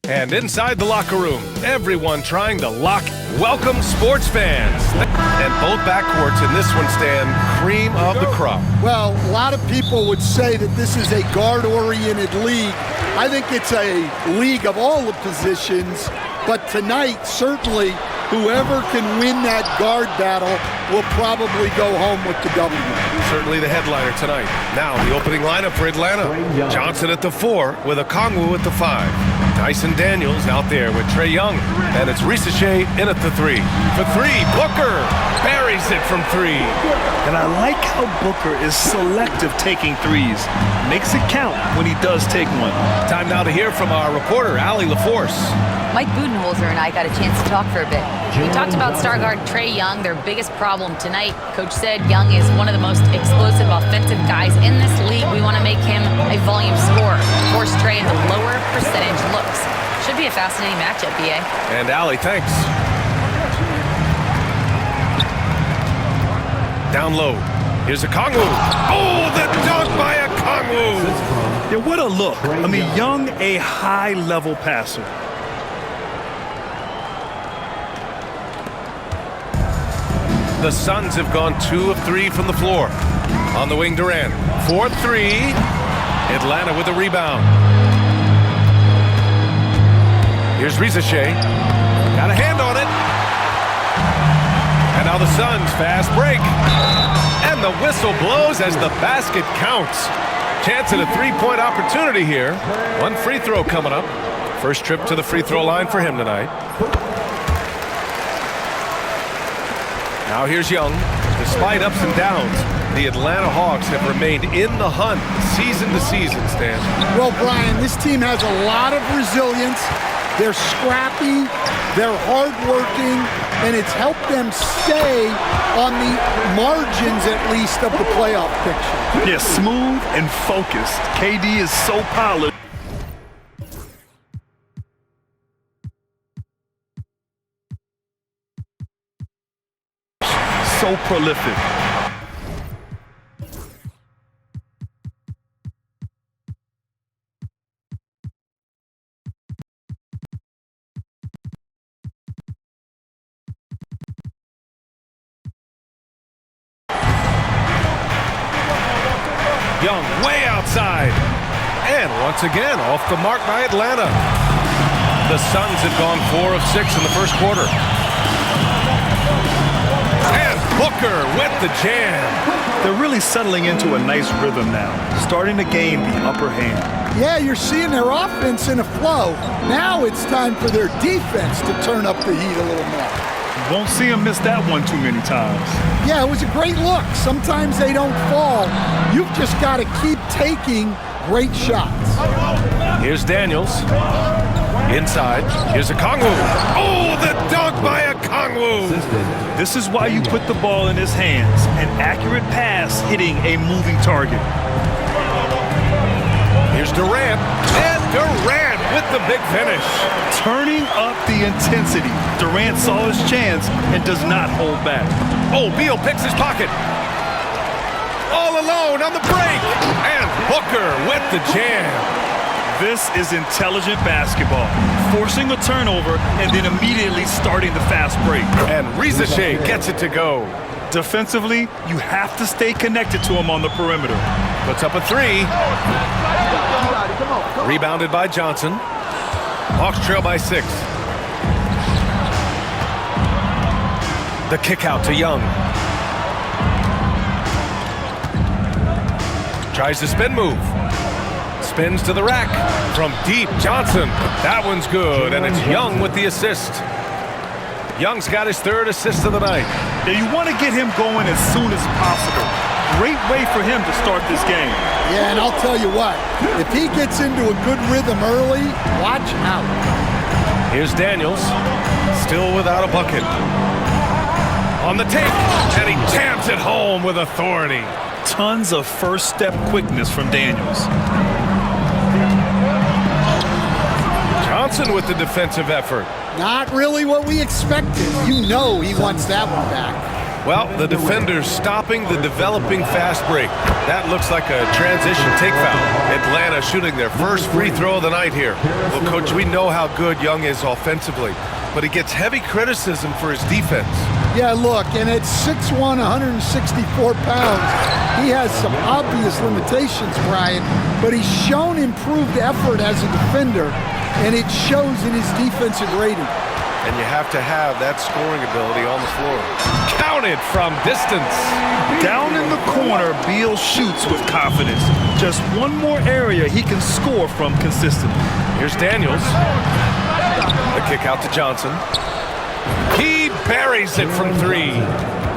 And inside the locker room, everyone trying to lock. Welcome, sports fans. And both backcourts in this one stand cream of the crop. Well, a lot of people would say that this is a guard-oriented league. I think it's a league of all the positions, but tonight, certainly, whoever can win that guard battle will probably go home with the W. Certainly the headliner tonight. Now the opening lineup for Atlanta. Johnson at the 4 with Okongwu at the 5. Dyson Daniels out there with Trae Young. And it's Risache in at the 3. For 3, Booker buries it from 3. And I like how Booker is selective taking threes. Makes it count when he does take one. Time now to hear from our reporter, Allie LaForce. Mike Budenholzer and I got a chance to talk for a bit. We talked about star guard Trae Young, their biggest problem tonight. Coach said Young is one of the most explosive offensive guys in this league. We want to make him a volume scorer. Force Trae into lower percentage looks. Should be a fascinating matchup, BA. And Allie, thanks. Down low. Here's Okongwu. Oh, the dunk by Okongwu. Yeah, what a look. I mean, Young, a high-level passer. The Suns have gone 2 of 3 from the floor. On the wing, Durant. 4-3. Atlanta with a rebound. Here's Risache. Got a hand on it. And now the Suns fast break. And the whistle blows as the basket counts. Chance at a 3-point opportunity here. One free throw coming up. First trip to the free throw line for him tonight. Now here's Young. Despite ups and downs, the Atlanta Hawks have remained in the hunt season to season, Stan. Well, Brian, this team has a lot of resilience. They're scrappy, they're hardworking, and it's helped them stay on the margins, at least, of the playoff picture. Yeah, smooth and focused. KD is so polished. So prolific. Young way outside. And once again, off the mark by Atlanta. The Suns have gone 4 of 6 in the first quarter. And Booker with the jam. They're really settling into a nice rhythm now, starting to gain the upper hand. Yeah, you're seeing their offense in a flow. Now it's time for their defense to turn up the heat a little more. You won't see them miss that one too many times. Yeah, it was a great look. Sometimes they don't fall. You've just got to keep taking great shots. Here's Daniels. Inside. Here's Okongwu. Oh, the dunk by Okongwu. This is why you put the ball in his hands. An accurate pass hitting a moving target. Here's Durant. And Durant with the big finish. Turning up the intensity. Durant saw his chance and does not hold back. Oh, Beal picks his pocket. All alone on the break. And Booker with the jam. This is intelligent basketball. Forcing a turnover and then immediately starting the fast break. And Risache gets it to go. Defensively, you have to stay connected to him on the perimeter. Puts up a 3. Rebounded by Johnson. Hawks trail by 6. The kick out to Young. Tries the spin move. Spins to the rack. From deep, Johnson. That one's good, and it's Young with the assist. Young's got his 3rd assist of the night. Yeah, you want to get him going as soon as possible. Great way for him to start this game. Yeah, and I'll tell you what, if he gets into a good rhythm early, watch out. Here's Daniels, still without a bucket. On the take, and he jams it home with authority. Tons of first-step quickness from Daniels. Johnson with the defensive effort. Not really what we expected. You know he wants that one back. Well, the defender's stopping the developing fast break. That looks like a transition take foul. Atlanta shooting their first free throw of the night here. Well, Coach, we know how good Young is offensively, but he gets heavy criticism for his defense. Yeah, look, and at 6'1", 164 pounds, he has some obvious limitations, Brian, but he's shown improved effort as a defender, and it shows in his defensive rating. And you have to have that scoring ability on the floor. Counted from distance. Down in the corner, Beal shoots with confidence. Just one more area he can score from consistently. Here's Daniels. The kick out to Johnson. He buries it from 3.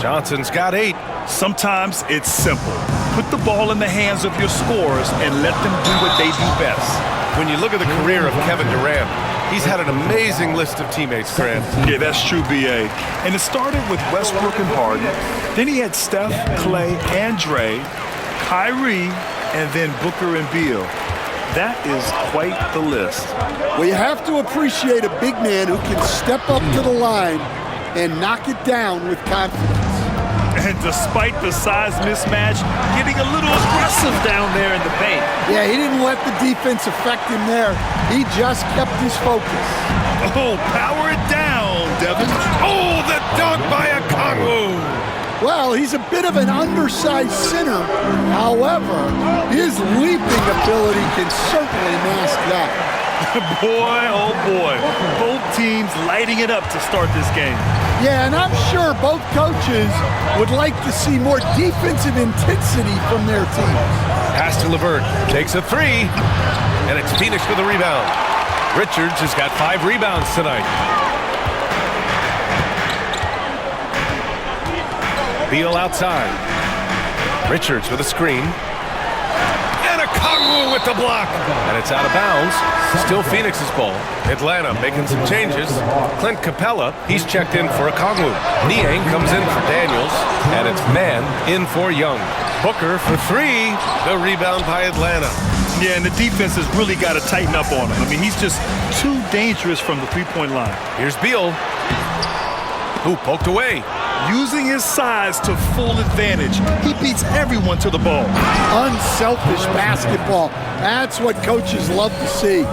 Johnson's got 8. Sometimes it's simple. Put the ball in the hands of your scorers and let them do what they do best. When you look at the career of Kevin Durant, he's had an amazing list of teammates, Grant. Yeah, that's true, B.A. And it started with Westbrook and Harden. Then he had Steph, Clay, and Dre, Kyrie, and then Booker and Beal. That is quite the list. Well, you have to appreciate a big man who can step up to the line and knock it down with confidence. And despite the size mismatch, getting a little aggressive down there in the paint. Yeah, he didn't let the defense affect him there. He just kept his focus. Oh, power it down, Devin. Oh, the dunk by a Kongwu. Well, he's a bit of an undersized center. However, his leaping ability can certainly mask that. Boy, oh boy. Both teams lighting it up to start this game. Yeah, and I'm sure both coaches would like to see more defensive intensity from their teams. Pass to LeVert. Takes a 3. And it's Phoenix with a rebound. Richards has got 5 rebounds tonight. Beal outside. Richards with a screen. And a Kongwu with the block. And it's out of bounds. Still Phoenix's ball. Atlanta making some changes. Clint Capella, he's checked in for a Kongwu. Niang comes in for Daniels. And it's Mann in for Young. Booker for 3. The rebound by Atlanta. Yeah, and the defense has really got to tighten up on him. I mean, he's just too dangerous from the three-point line. Here's Beal. Who poked away. Using his size to full advantage. He beats everyone to the ball. Unselfish basketball. That's what coaches love to see.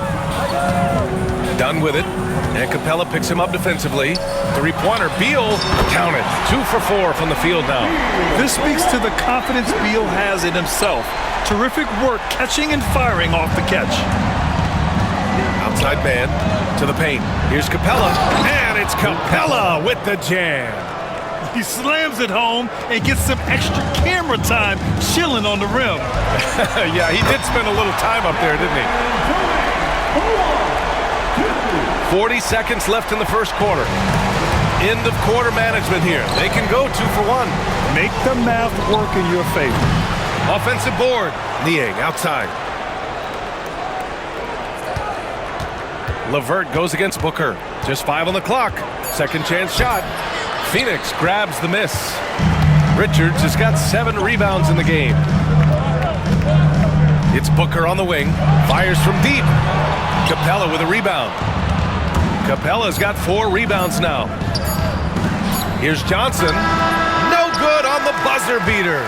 Done with it. And Capella picks him up defensively. Three-pointer. Beal counted. 2 for 4 from the field now. This speaks to the confidence Beal has in himself. Terrific work catching and firing off the catch. Outside man to the paint. Here's Capella. And it's Capella with the jam. He slams it home and gets some extra camera time chilling on the rim. Yeah, he did spend a little time up there, didn't he? 40 seconds left in the first quarter. End of quarter management here. They can go 2 for 1. Make the math work in your favor. Offensive board. Niang outside. LeVert goes against Booker. Just 5 on the clock. Second chance shot. Phoenix grabs the miss. Richards has got 7 rebounds in the game. It's Booker on the wing. Fires from deep. Capella with a rebound. Capella's got 4 rebounds now. Here's Johnson. No good on the buzzer beater.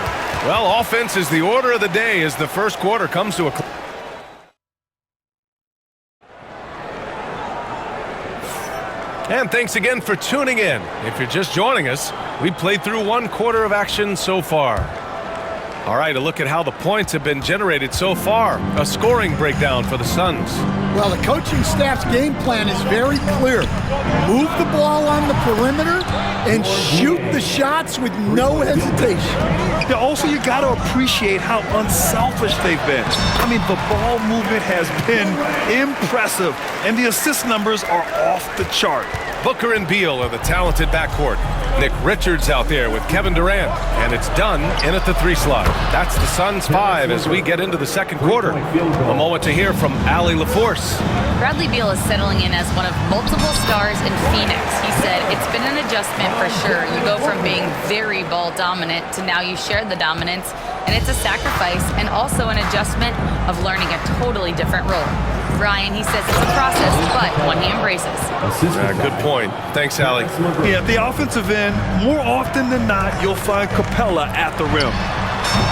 Well, offense is the order of the day as the first quarter comes to a close. And thanks again for tuning in. If you're just joining us, we played through 1 quarter of action so far. All right, a look at how the points have been generated so far. A scoring breakdown for the Suns. Well, the coaching staff's game plan is very clear. Move the ball on the perimeter and shoot the shots with no hesitation. Yeah, also, you got to appreciate how unselfish they've been. I mean, the ball movement has been impressive, and the assist numbers are off the chart. Booker and Beal are the talented backcourt. Nick Richards out there with Kevin Durant, and it's done in at the 3 slot. That's the Suns 5 as we get into the second quarter. A moment to hear from Allie LaForce. Bradley Beal is settling in as one of multiple stars in Phoenix. He said it's been an adjustment for sure. You go from being very ball dominant to now you share the dominance, and it's a sacrifice and also an adjustment of learning a totally different role. Brian, he says it's a process, but one he embraces. Good point. Thanks, Allie. Yeah, the offensive end, more often than not, you'll find Capella at the rim.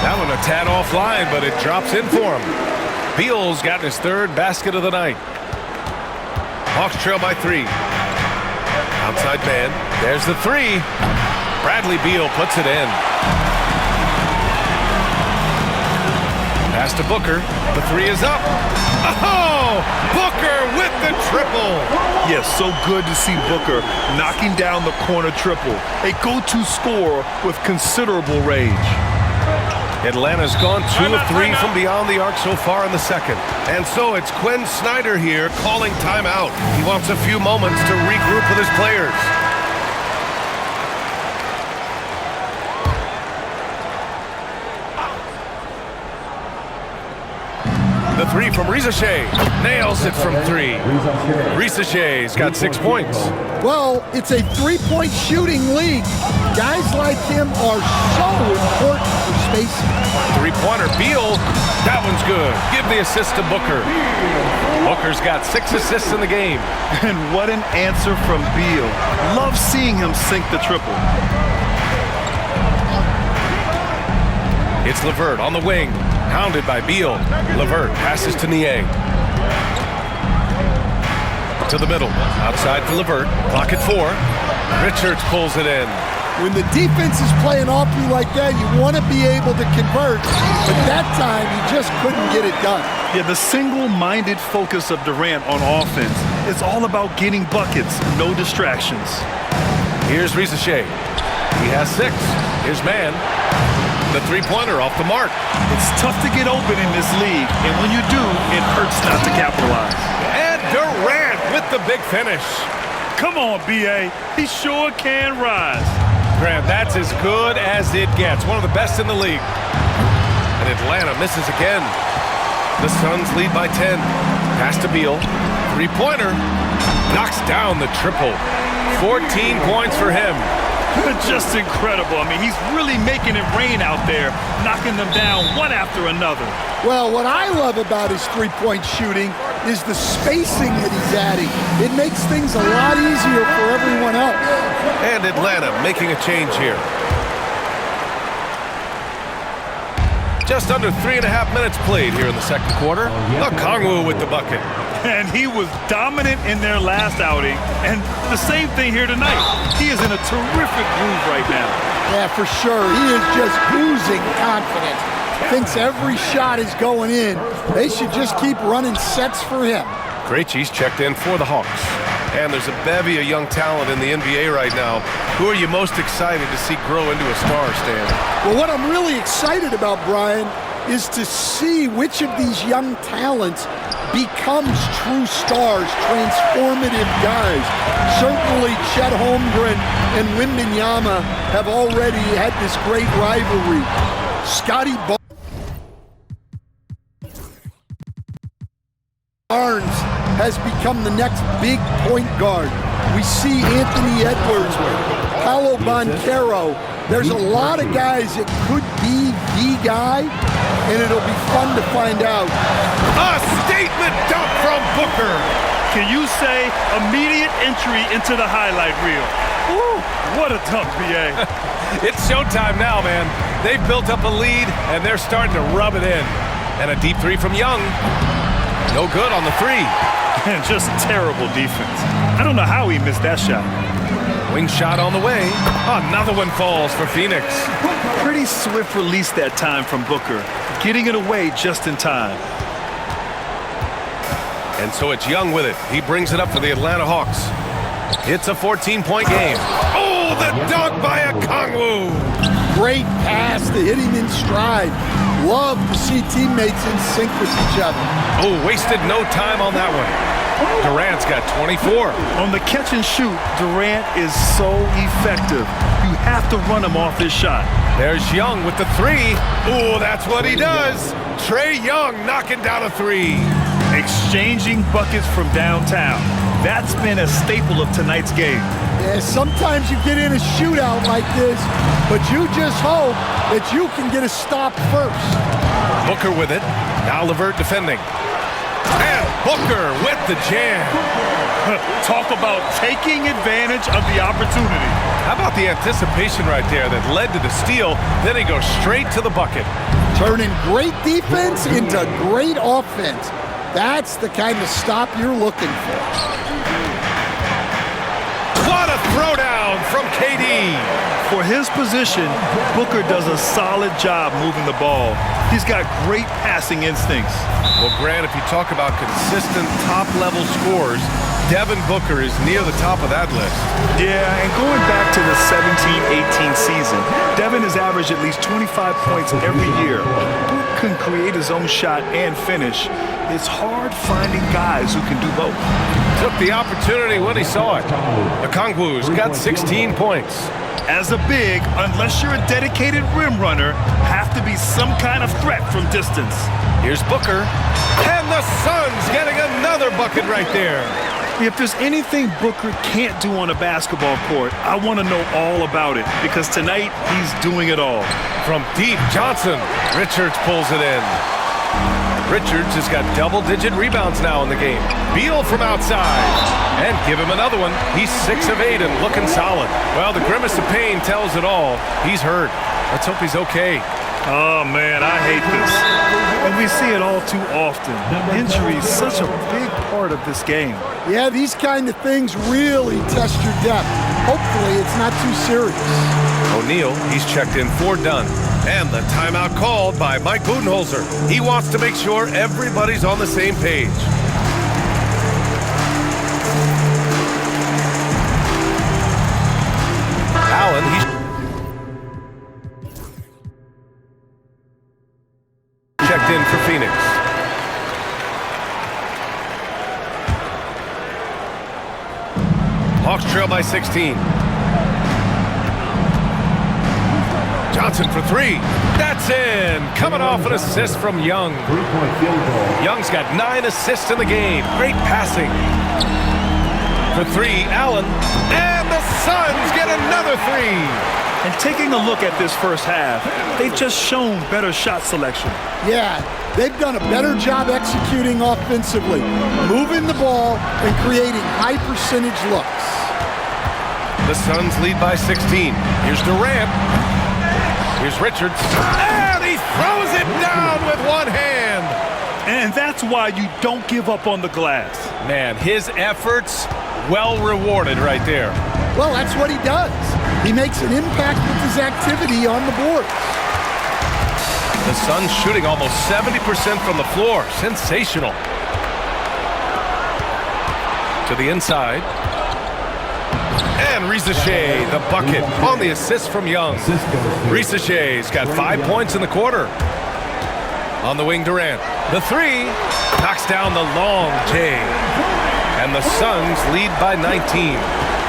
That one a tad offline, but it drops in for him. Beal's got his third basket of the night. Hawks trail by 3. Outside man. There's the 3. Bradley Beal puts it in. Pass to Booker. The 3 is up. Oh! Booker with the triple. Yes, so good to see Booker knocking down the corner triple. A go-to scorer with considerable range. Atlanta's gone 2 of 3 from beyond the arc so far in the second. And so it's Quinn Snyder here calling timeout. He wants a few moments to regroup with his players. The 3 from Risache. Nails it from 3. Risach's got 6 points. Well, it's a three-point shooting league. Guys like him are so important for spacing. Three-pointer, Beal. That one's good. Give the assist to Booker. Booker's got 6 assists in the game. And what an answer from Beal. Love seeing him sink the triple. It's LeVert on the wing. Hounded by Beal. LeVert passes to Nie. To the middle. Outside for LeVert. Clock at 4. Richards pulls it in. When the defense is playing off you like that, you want to be able to convert. But that time, you just couldn't get it done. Yeah, the single-minded focus of Durant on offense is all about getting buckets, no distractions. Here's Risache. He has 6. Here's Man. The three-pointer off the mark. It's tough to get open in this league, and when you do, it hurts not to capitalize. And Durant with the big finish. Come on, B.A. He sure can rise. Grant, that's as good as it gets. One of the best in the league. And Atlanta misses again. The Suns lead by 10. Pass to Beal. Three-pointer. Knocks down the triple. 14 points for him. Just incredible. I mean, he's really making it rain out there, knocking them down one after another. Well, what I love about his three-point shooting is the spacing that he's adding. It makes things a lot easier for everyone else. And Atlanta making a change here. Just under 3.5 minutes played here in the second quarter. Okongwu with the bucket. And he was dominant in their last outing. And the same thing here tonight. He is in a terrific groove right now. Yeah, for sure. He is just oozing confidence. Thinks every shot is going in. They should just keep running sets for him. Krejci's checked in for the Hawks. And there's a bevy of young talent in the NBA right now. Who are you most excited to see grow into a star, Stan? Well, what I'm really excited about, Brian, is to see which of these young talents becomes true stars, transformative guys. Certainly Chet Holmgren and Wembanyama have already had this great rivalry. Scotty Barnes has become the next big point guard. We see Anthony Edwards, Paolo Banchero. There's a lot of guys that could be the guy, and it'll be fun to find out. A statement dunk from Booker. Can you say immediate entry into the highlight reel? Woo, what a dunk, B.A. It's showtime now, man. They've built up a lead, and they're starting to rub it in. And a deep 3 from Young. No good on the 3. And just terrible defense. I don't know how he missed that shot. Wing shot on the way. Another one falls for Phoenix. Pretty swift release that time from Booker, getting it away just in time. And so it's Young with it. He brings it up for the Atlanta Hawks. It's a 14-point game. Oh, the dunk by Okongwu. Great pass to hit him in stride. Love to see teammates in sync with each other. Oh, wasted no time on that one. Durant's got 24. On the catch and shoot, Durant is so effective. You have to run him off his shot. There's Young with the 3. Oh, that's what he does. Trae Young knocking down a 3. Exchanging buckets from downtown. That's been a staple of tonight's game. Yeah, sometimes you get in a shootout like this, but you just hope that you can get a stop first. Booker with it. Now LeVert defending. And Booker with the jam. Talk about taking advantage of the opportunity. How about the anticipation right there that led to the steal? Then he goes straight to the bucket. Turning great defense into great offense. That's the kind of stop you're looking for. What a throwdown from KD. For his position, Booker does a solid job moving the ball. He's got great passing instincts. Well, Grant, if you talk about consistent top-level scores, Devin Booker is near the top of that list. Yeah, and going back to the 17-18 season, Devin has averaged at least 25 points every year. Book can create his own shot and finish. It's hard finding guys who can do both. Took the opportunity when he saw it. Okongwu's got 16 points. As a big, unless you're a dedicated rim runner, have to be some kind of threat from distance. Here's Booker, and the Suns getting another bucket right there. If there's anything Booker can't do on a basketball court, I want to know all about it, because tonight he's doing it all. From deep, Johnson. Richards pulls it in. Richards has got double-digit rebounds now in the game. Beal from outside. And give him another one. He's 6 of 8 and looking solid. Well, the grimace of pain tells it all. He's hurt. Let's hope he's okay. Oh, man, I hate this. And we see it all too often. Injury is such a big part of this game. Yeah, these kind of things really test your depth. Hopefully it's not too serious. O'Neal, he's checked in for Dunn. And the timeout called by Mike Budenholzer. He wants to make sure everybody's on the same page. Allen, he's checked in for Phoenix. Hawks trail by 16. Johnson for 3. That's in. Coming off an assist from Young. Young's got 9 assists in the game. Great passing. For 3, Allen. And the Suns get another 3. And taking a look at this first half, they've just shown better shot selection. Yeah, they've done a better job executing offensively, moving the ball and creating high percentage looks. The Suns lead by 16. Here's Durant. Here's Richards. And he throws it down with one hand. And that's why you don't give up on the glass. Man, his efforts well rewarded right there. Well, that's what he does. He makes an impact with his activity on the board. The Suns shooting almost 70% from the floor. Sensational. To the inside. And Risache, the bucket on the assist from Young. Risache's got 5 points in the quarter. On the wing, Durant. The 3 knocks down the long J. And the Suns lead by 19.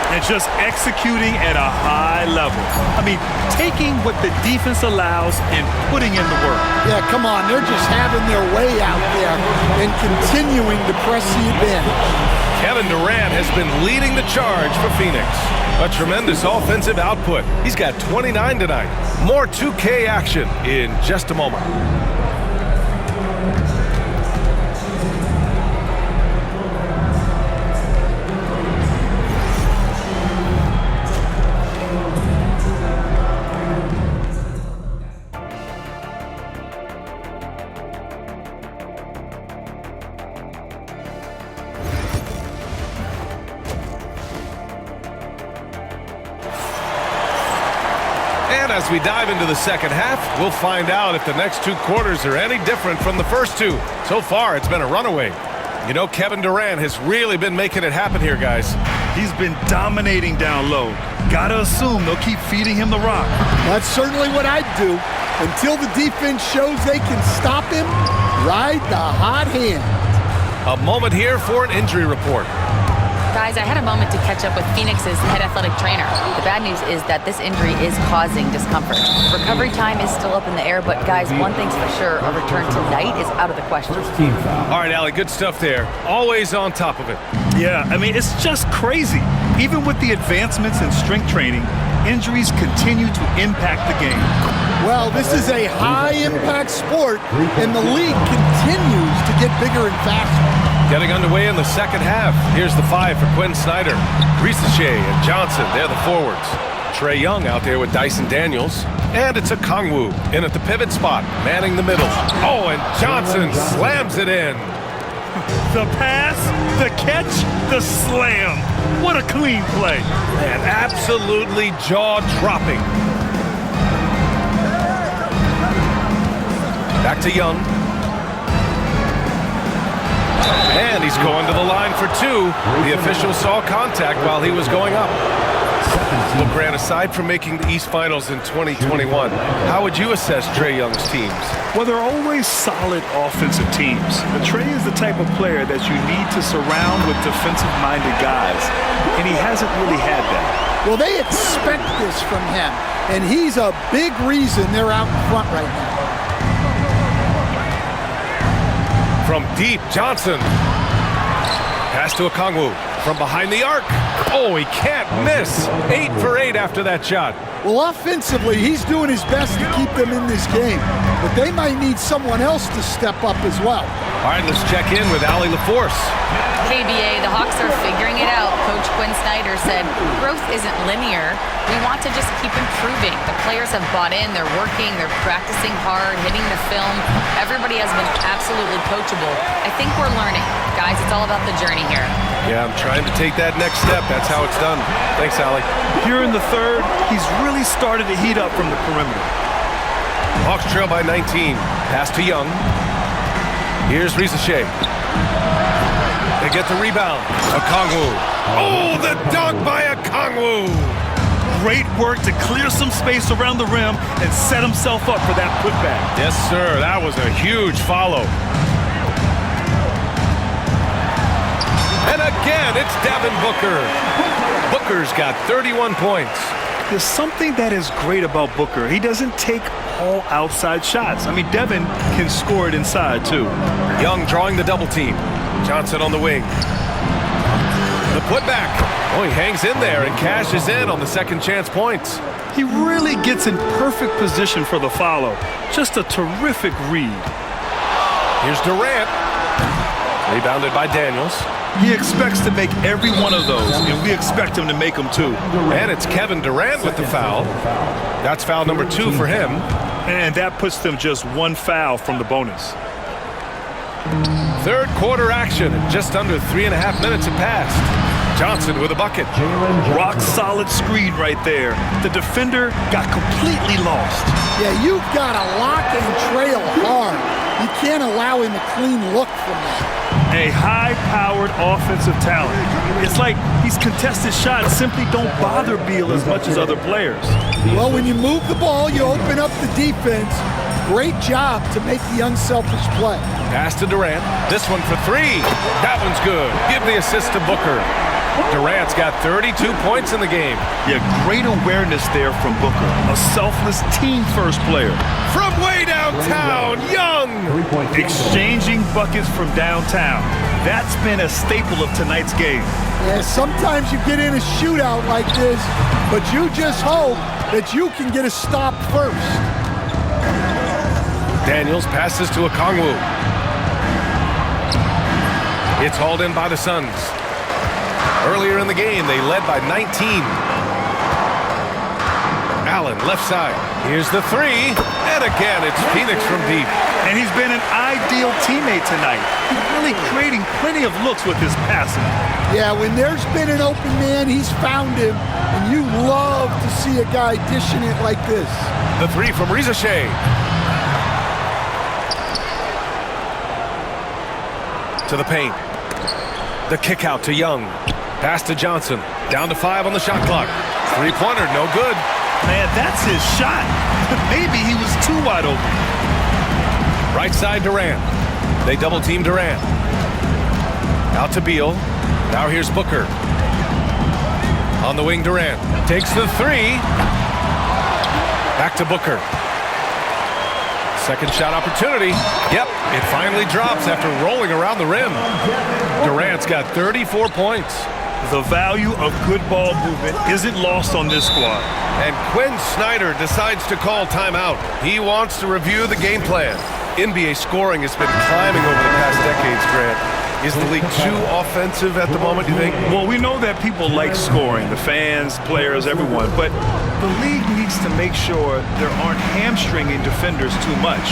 And just executing at a high level. I mean, taking what the defense allows and putting in the work. Yeah, come on. They're just having their way out there and continuing to press the advantage. Kevin Durant has been leading the charge for Phoenix. A tremendous offensive output. He's got 29 tonight. More 2K action in just a moment. As we dive into the second half, we'll find out if the next 2 quarters are any different from the first 2. So far, it's been a runaway. You know, Kevin Durant has really been making it happen here, guys. He's been dominating down low. Gotta assume they'll keep feeding him the rock. That's certainly what I'd do. Until the defense shows they can stop him, ride the hot hand. A moment here for an injury report. Guys, I had a moment to catch up with Phoenix's head athletic trainer. The bad news is that this injury is causing discomfort. Recovery time is still up in the air, but guys, one thing's for sure, a return tonight is out of the question. All right, Allie, good stuff there. Always on top of it. Yeah, I mean, it's just crazy. Even with the advancements in strength training, injuries continue to impact the game. Well, this is a high-impact sport, and the league continues to get bigger and faster. Getting underway in the second half. Here's the 5 for Quinn Snyder. Risache and Johnson, they're the forwards. Trae Young out there with Dyson Daniels. And it's a Kongwu in at the pivot spot, manning the middle. Oh, and Johnson slams it in. The pass, the catch, the slam. What a clean play. And absolutely jaw-dropping. Back to Young. And he's going to the line for 2. The official saw contact while he was going up. Well, Grant, aside from making the East Finals in 2021, how would you assess Trae Young's teams? Well, they're always solid offensive teams. But Trae is the type of player that you need to surround with defensive-minded guys, and he hasn't really had that. Well, they expect this from him, and he's a big reason they're out in front right now. From deep, Johnson. Pass to Okongwu from behind the arc. Oh, he can't miss. 8 for 8 after that shot. Well, offensively, he's doing his best to keep them in this game, but they might need someone else to step up as well. All right, let's check in with Allie LaForce. KBA, the Hawks are figuring it out. Coach Quinn Snyder said, growth isn't linear. We want to just keep improving. The players have bought in. They're working. They're practicing hard, hitting the film. Everybody has been absolutely coachable. I think we're learning. Guys, it's all about the journey here. Yeah, I'm trying to take that next step. That's how it's done. Thanks, Allie. Here in the third, he's really started to heat up from the perimeter. Hawks trail by 19. Pass to Young. Here's Risache. They get the rebound. Okongwu. Oh, the dunk by Okongwu. Great work to clear some space around the rim and set himself up for that putback. Yes, sir. That was a huge follow. And again, it's Devin Booker. Booker's got 31 points. There's something that is great about Booker. He doesn't take all outside shots. I mean, Devin can score it inside, too. Young drawing the double team. Johnson on the wing. The putback. Oh, he hangs in there and cashes in on the second chance points. He really gets in perfect position for the follow. Just a terrific read. Here's Durant. Rebounded by Daniels. He expects to make every one of those, and we expect him to make them too. And it's Kevin Durant with the foul. That's foul number 2 for him. And that puts them just 1 foul from the bonus. Third quarter action. Just under 3.5 minutes have passed. Johnson with a bucket. Rock solid screen right there. The defender got completely lost. Yeah, you've got to lock and trail hard. You can't allow him a clean look from that. A high-powered offensive talent. It's like these contested shots simply don't bother Beal as much as other players. Well, when you move the ball, you open up the defense. Great job to make the unselfish play. Pass to Durant. This one for 3. That one's good. Give the assist to Booker. Durant's got 32 points in the game. Yeah, great awareness there from Booker. A selfless team-first player. From way downtown, Young. Exchanging buckets from downtown. That's been a staple of tonight's game. Yeah, sometimes you get in a shootout like this, but you just hope that you can get a stop first. Daniels passes to Okongwu. It's hauled in by the Suns. Earlier in the game, they led by 19. Allen, left side. Here's the 3. And again, it's Phoenix from deep. And he's been an ideal teammate tonight. He's really creating plenty of looks with his passing. Yeah, when there's been an open man, he's found him. And you love to see a guy dishing it like this. The 3 from Risache. To the paint. The kick out to Young. Pass to Johnson. Down to 5 on the shot clock. 3-pointer, no good. Man, that's his shot. Maybe he was too wide open. Right side Durant. They double team Durant. Out to Beal. Now here's Booker. On the wing, Durant. Takes the 3. Back to Booker. Second shot opportunity. Yep, it finally drops after rolling around the rim. Durant's got 34 points. The value of good ball movement isn't lost on this squad. And Quinn Snyder decides to call timeout. He wants to review the game plan. NBA scoring has been climbing over the past decades, Grant. Is the league too offensive at the moment, do you think? Well, we know that people like scoring, the fans, players, everyone, but the league needs to make sure there aren't hamstringing defenders too much.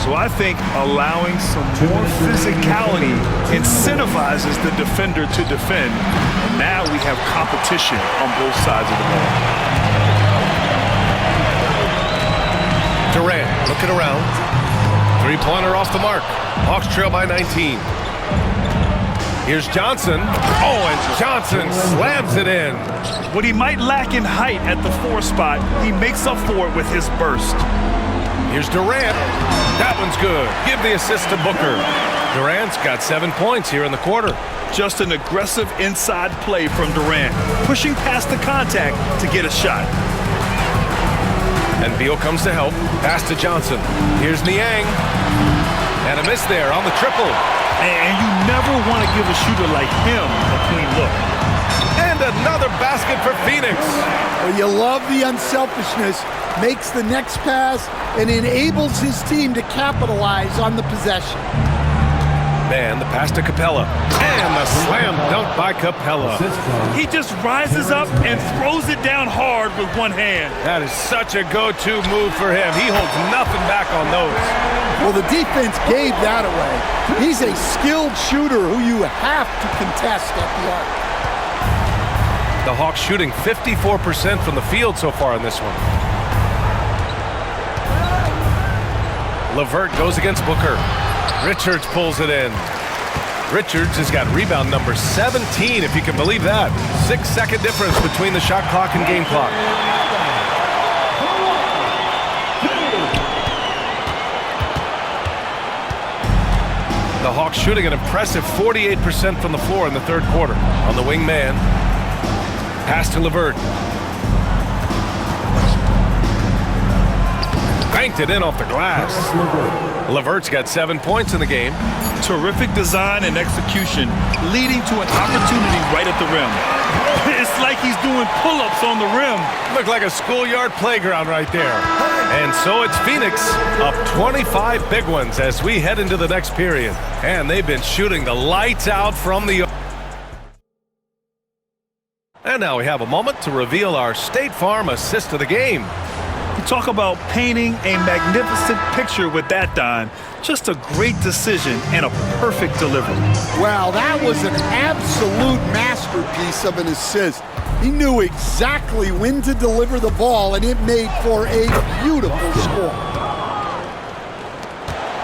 So I think allowing some more physicality incentivizes the defender to defend. And now we have competition on both sides of the ball. Durant looking around. Three-pointer off the mark. Hawks trail by 19. Here's Johnson. Oh, and Johnson slams it in. What he might lack in height at the 4 spot, he makes up for it with his burst. Here's Durant. That one's good. Give the assist to Booker. Durant's got 7 points here in the quarter. Just an aggressive inside play from Durant, pushing past the contact to get a shot. And Beal comes to help. Pass to Johnson. Here's Niang. And a miss there on the triple. And you never want to give a shooter like him a clean look. And another basket for Phoenix. Well, you love the unselfishness. Makes the next pass and enables his team to capitalize on the possession. Man, the pass to Capella. And the slam dunk by Capella. He just rises up and throws it down hard with one hand. That is such a go-to move for him. He holds nothing back on those. Well, the defense gave that away. He's a skilled shooter who you have to contest at the arc. The Hawks shooting 54% from the field so far in this one. LeVert goes against Booker. Richards pulls it in. Richards has got rebound number 17, if you can believe that. 6-second difference between the shot clock and game clock. The Hawks shooting an impressive 48% from the floor in the third quarter. On the wing man. Pass to LeVert. Banked it in off the glass. LeVert's got 7 points in the game. Terrific design and execution, leading to an opportunity right at the rim. It's like he's doing pull-ups on the rim. Looked like a schoolyard playground right there. And so it's Phoenix up 25 big ones as we head into the next period. And they've been shooting the lights out from the... And now we have a moment to reveal our State Farm assist of the game. You talk about painting a magnificent picture with that dime. Just a great decision and a perfect delivery. Wow, that was an absolute masterpiece of an assist. He knew exactly when to deliver the ball, and it made for a beautiful score.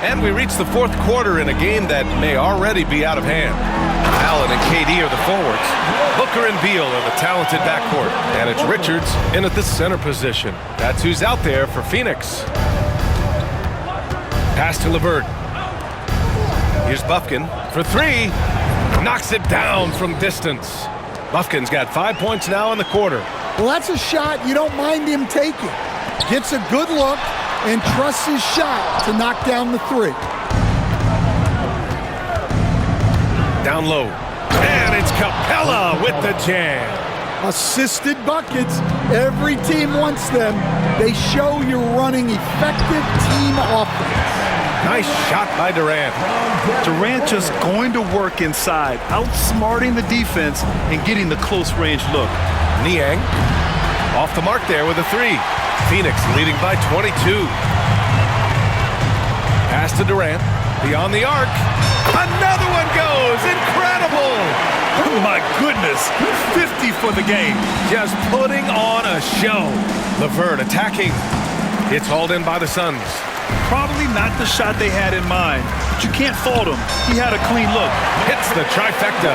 And we reach the fourth quarter in a game that may already be out of hand. Allen and KD are the forwards. Booker and Beal are the talented backcourt. And it's Richards in at the center position. That's who's out there for Phoenix. Pass to LeVert. Here's Bufkin for three. Knocks it down from distance. Bufkin's got 5 points now in the quarter. Well, that's a shot you don't mind him taking. Gets a good look and trusts his shot to knock down the three. Down low. And it's Capella with the jam. Assisted buckets. Every team wants them. They show you're running effective team offense. Nice shot by Durant. Durant just going to work inside, outsmarting the defense and getting the close range look. Niang off the mark there with a three. Phoenix leading by 22. Pass to Durant. Beyond the arc. Another one goes. Incredible. Oh my goodness. 50 for the game. Just putting on a show. LeVert attacking. It's hauled in by the Suns. Probably not the shot they had in mind, but you can't fault him. He had a clean look. Hits the trifecta.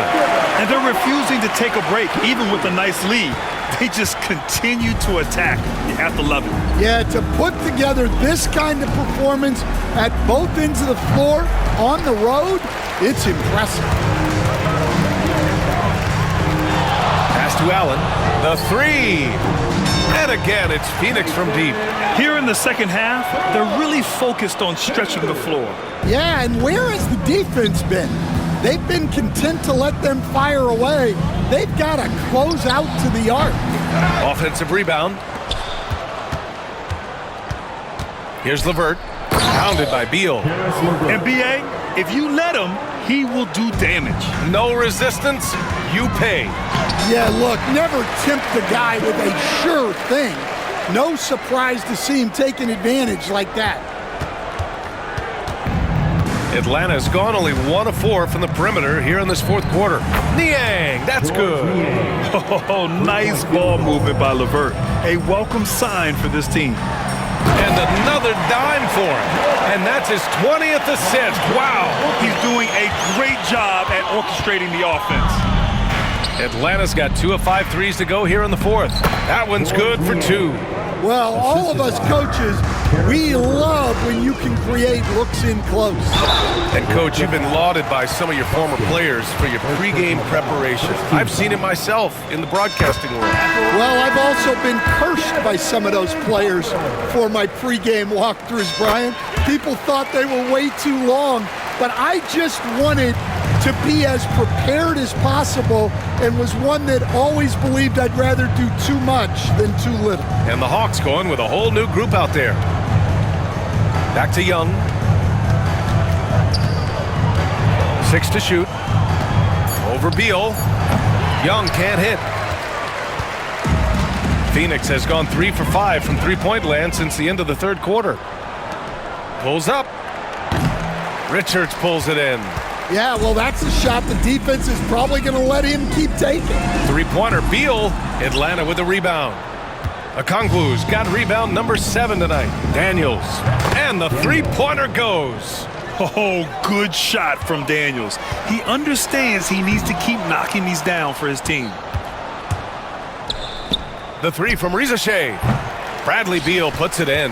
And they're refusing to take a break, even with a nice lead. They just continue to attack. You have to love it. Yeah, to put together this kind of performance at both ends of the floor on the road, it's impressive. Pass to Allen. The three. And again, it's Phoenix from deep. Here in the second half, they're really focused on stretching the floor. Yeah, and where has the defense been? They've been content to let them fire away. They've got to close out to the arc. Offensive rebound. Here's LeVert. Pounded by Beal. NBA, If you let him, he will do damage. No resistance, you pay. Yeah, look, never tempt the guy with a sure thing. No surprise to see him taking advantage like that. Atlanta's gone only 1 of 4 from the perimeter here in this fourth quarter. Niang, that's good. Oh, nice ball movement by LeVert. A welcome sign for this team. And another dime for him. And that's his 20th assist. Wow. He's doing a great job at orchestrating the offense. Atlanta's got 2 of 5 threes to go here in the fourth. That one's good for 2. Well, all of us coaches, we love when you can create looks in close. And, Coach, you've been lauded by some of your former players for your pregame preparation. I've seen it myself in the broadcasting world. Well, I've also been cursed by some of those players for my pregame walkthroughs, Brian. People thought they were way too long, but I just wanted to be as prepared as possible and was one that always believed I'd rather do too much than too little. And the Hawks going with a whole new group out there. Back to Young. 6 to shoot. Over Beal. Young can't hit. Phoenix has gone 3 for 5 from three-point land since the end of the third quarter. Pulls up. Richards pulls it in. Yeah, well, that's a shot the defense is probably going to let him keep taking. Three-pointer, Beal. Atlanta with the rebound. Okongwu's got rebound number 7 tonight. Daniels. And the three-pointer goes. Oh, good shot from Daniels. He understands he needs to keep knocking these down for his team. The 3 from Rizachet. Bradley Beal puts it in.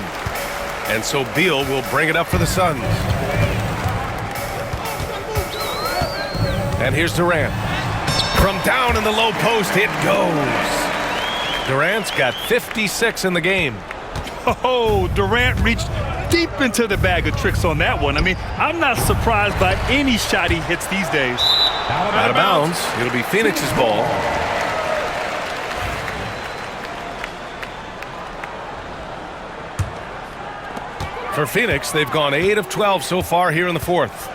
And so Beal will bring it up for the Suns. And here's Durant. From down in the low post, it goes. Durant's got 56 in the game. Oh, Durant reached deep into the bag of tricks on that one. I mean, I'm not surprised by any shot he hits these days. Out of bounds. It'll be Phoenix's ball. For Phoenix, they've gone 8 of 12 so far here in the fourth.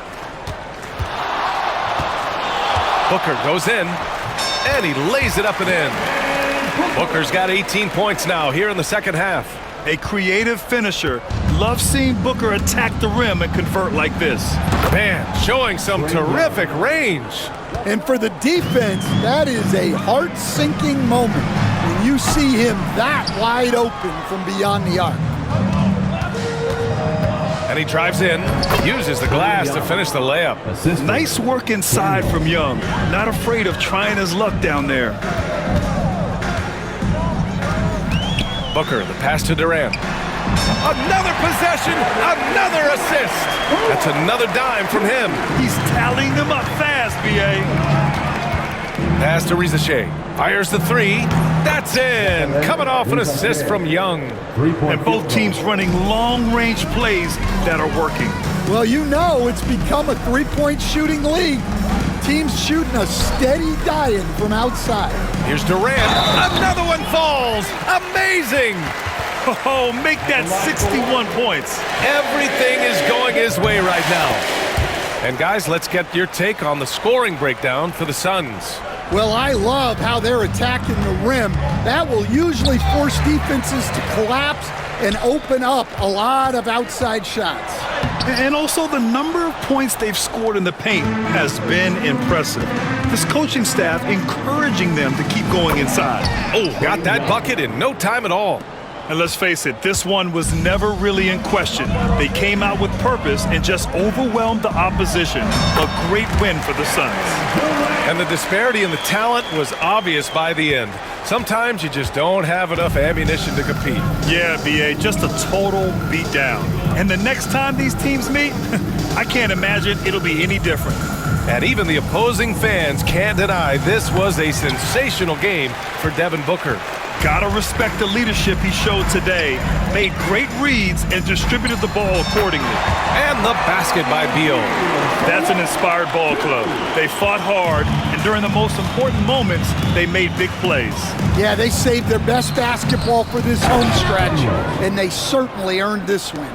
Booker goes in, and he lays it up and in. Booker's got 18 points now here in the second half. A creative finisher. Love seeing Booker attack the rim and convert like this. Man, showing some terrific range. And for the defense, that is a heart-sinking moment when you see him that wide open from beyond the arc. And he drives in, uses the glass to finish the layup. Nice work inside from Young. Not afraid of trying his luck down there. Booker, the pass to Durant. Another possession, another assist. That's another dime from him. He's tallying them up fast, B.A. Pass to Rizachet. Fires the 3. That's in. Coming off an assist from Young. And both teams running long-range plays that are working. Well, you know it's become a three-point shooting league. Teams shooting a steady die-in from outside. Here's Durant. Another one falls. Amazing. Oh, make that 61 points. Everything is going his way right now. And guys, let's get your take on the scoring breakdown for the Suns. Well, I love how they're attacking the rim. That will usually force defenses to collapse and open up a lot of outside shots. And also the number of points they've scored in the paint has been impressive. This coaching staff encouraging them to keep going inside. Oh, got that bucket in no time at all. And let's face it, this one was never really in question. They came out with purpose and just overwhelmed the opposition. A great win for the Suns. And the disparity in the talent was obvious by the end. Sometimes you just don't have enough ammunition to compete. Yeah, B.A., just a total beatdown. And the next time these teams meet, I can't imagine it'll be any different. And even the opposing fans can't deny this was a sensational game for Devin Booker. Gotta respect the leadership he showed today. Made great reads and distributed the ball accordingly. And the basket by Beal. That's an inspired ball club. They fought hard, and during the most important moments, they made big plays. Yeah, they saved their best basketball for this home stretch, and they certainly earned this win.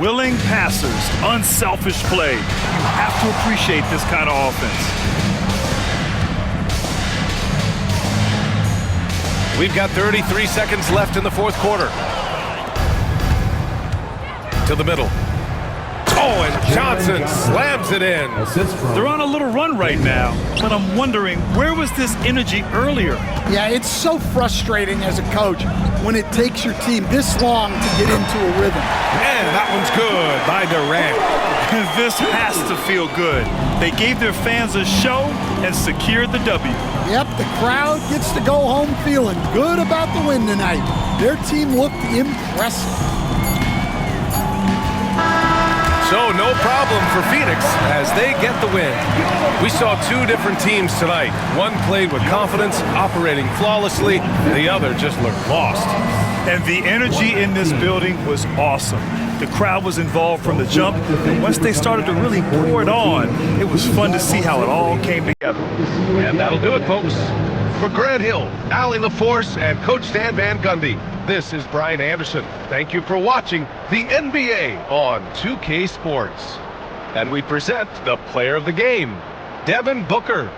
Willing passers, unselfish play. You have to appreciate this kind of offense. We've got 33 seconds left in the fourth quarter. To the middle. Oh, and Johnson slams it in. They're on a little run right now, but I'm wondering, where was this energy earlier? Yeah, it's so frustrating as a coach when it takes your team this long to get into a rhythm. And that one's good by Durant. This has to feel good. They gave their fans a show and secured the W. Yep, the crowd gets to go home feeling good about the win tonight. Their team looked impressive. So no problem for Phoenix as they get the win. We saw two different teams tonight. One played with confidence, operating flawlessly. The other just looked lost. And the energy in this building was awesome. The crowd was involved from the jump, and once they started to really pour it on, it was fun to see how it all came together. And that'll do it, folks. For Grant Hill, Allie LaForce, and Coach Stan Van Gundy, this is Brian Anderson. Thank you for watching the NBA on 2K Sports. And we present the player of the game, Devin Booker.